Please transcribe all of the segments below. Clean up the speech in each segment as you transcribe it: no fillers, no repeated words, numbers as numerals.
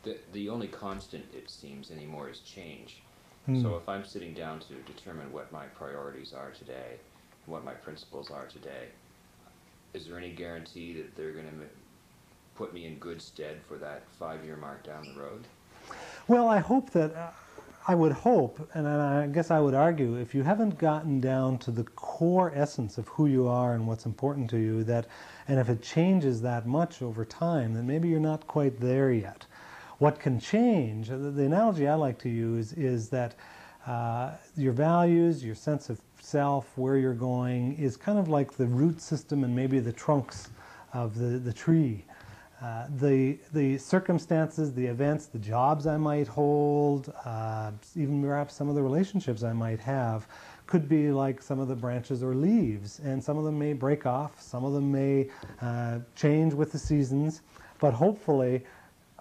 The only constant, it seems, anymore is change. Mm. So if I'm sitting down to determine what my priorities are today, what my principles are today, is there any guarantee that they're going to put me in good stead for that 5-year mark down the road? Well, I hope that, I would hope, and I guess I would argue, if you haven't gotten down to the core essence of who you are and what's important to you, that, and if it changes that much over time, then maybe you're not quite there yet. What can change, the analogy I like to use is that your values, your sense of self, where you're going, is kind of like the root system and maybe the trunks of the tree. The circumstances, the events, the jobs I might hold, even perhaps some of the relationships I might have, could be like some of the branches or leaves, and some of them may break off, some of them may change with the seasons, but hopefully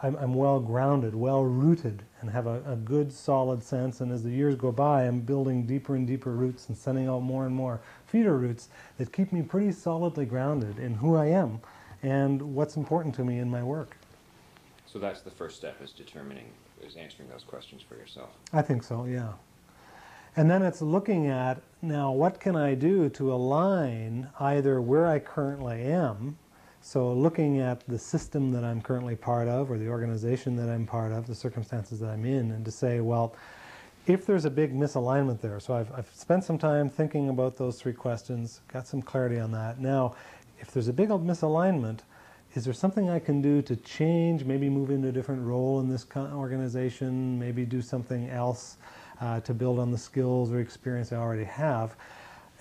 I'm well grounded, well rooted, and have a good solid sense, and as the years go by I'm building deeper and deeper roots and sending out more and more feeder roots that keep me pretty solidly grounded in who I am and what's important to me in my work. So that's the first step, is answering those questions for yourself. I think so, yeah. And then it's looking at, now what can I do to align either where I currently am, so looking at the system that I'm currently part of, or the organization that I'm part of, the circumstances that I'm in, and to say, well, if there's a big misalignment there, so I've spent some time thinking about those 3 questions, got some clarity on that. Now, if there's a big misalignment, is there something I can do to change, maybe move into a different role in this organization, maybe do something else to build on the skills or experience I already have?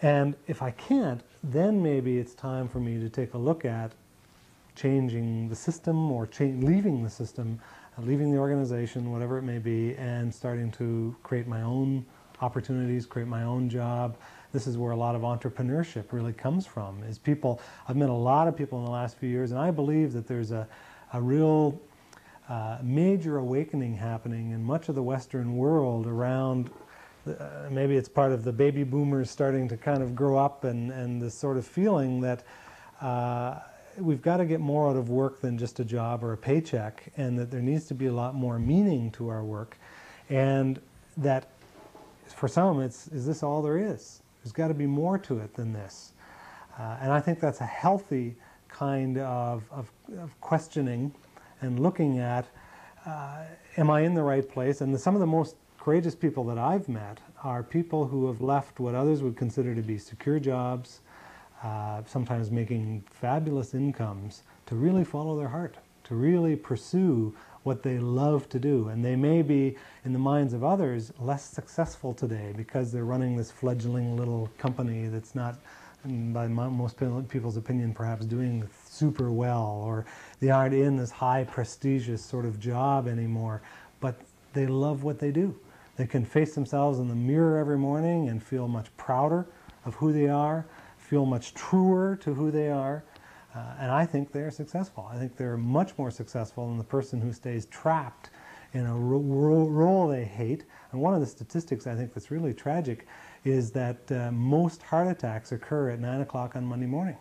And if I can't, then maybe it's time for me to take a look at changing the system, or leaving the system, leaving the organization, whatever it may be, and starting to create my own opportunities, create my own job. This is where a lot of entrepreneurship really comes from, is people, I've met a lot of people in the last few years, and I believe that there's a real major awakening happening in much of the Western world around, maybe it's part of the baby boomers starting to kind of grow up, and this sort of feeling that we've got to get more out of work than just a job or a paycheck, and that there needs to be a lot more meaning to our work, and that for some is this all there is? There's got to be more to it than this. And I think that's a healthy kind of questioning and looking at, am I in the right place? And some of the most courageous people that I've met are people who have left what others would consider to be secure jobs, sometimes making fabulous incomes, to really follow their heart, to really pursue what they love to do. And they may be, in the minds of others, less successful today because they're running this fledgling little company that's not, by most people's opinion, perhaps doing super well, or they aren't in this high prestigious sort of job anymore, but they love what they do. They can face themselves in the mirror every morning and feel much prouder of who they are, feel much truer to who they are, and I think they're successful. I think they're much more successful than the person who stays trapped in a role they hate. And one of the statistics I think that's really tragic is that most heart attacks occur at 9 o'clock on Monday morning,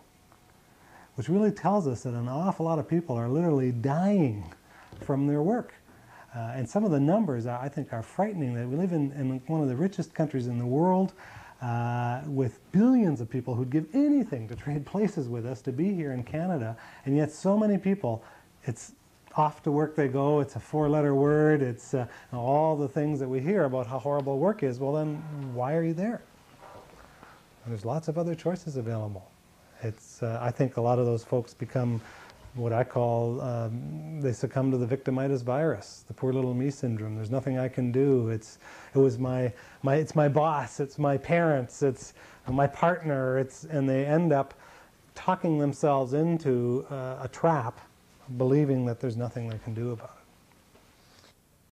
which really tells us that an awful lot of people are literally dying from their work. And some of the numbers, I think, are frightening. That we live in one of the richest countries in the world, with billions of people who'd give anything to trade places with us to be here in Canada, and yet so many people, it's off to work they go, it's a 4-letter word, it's all the things that we hear about how horrible work is. Well then, why are you there? And there's lots of other choices available. It's, I think a lot of those folks become what I call, they succumb to the victimitis virus, the poor little me syndrome. There's nothing I can do. It's my boss, it's my parents, it's my partner, and they end up talking themselves into a trap, believing that there's nothing they can do about it.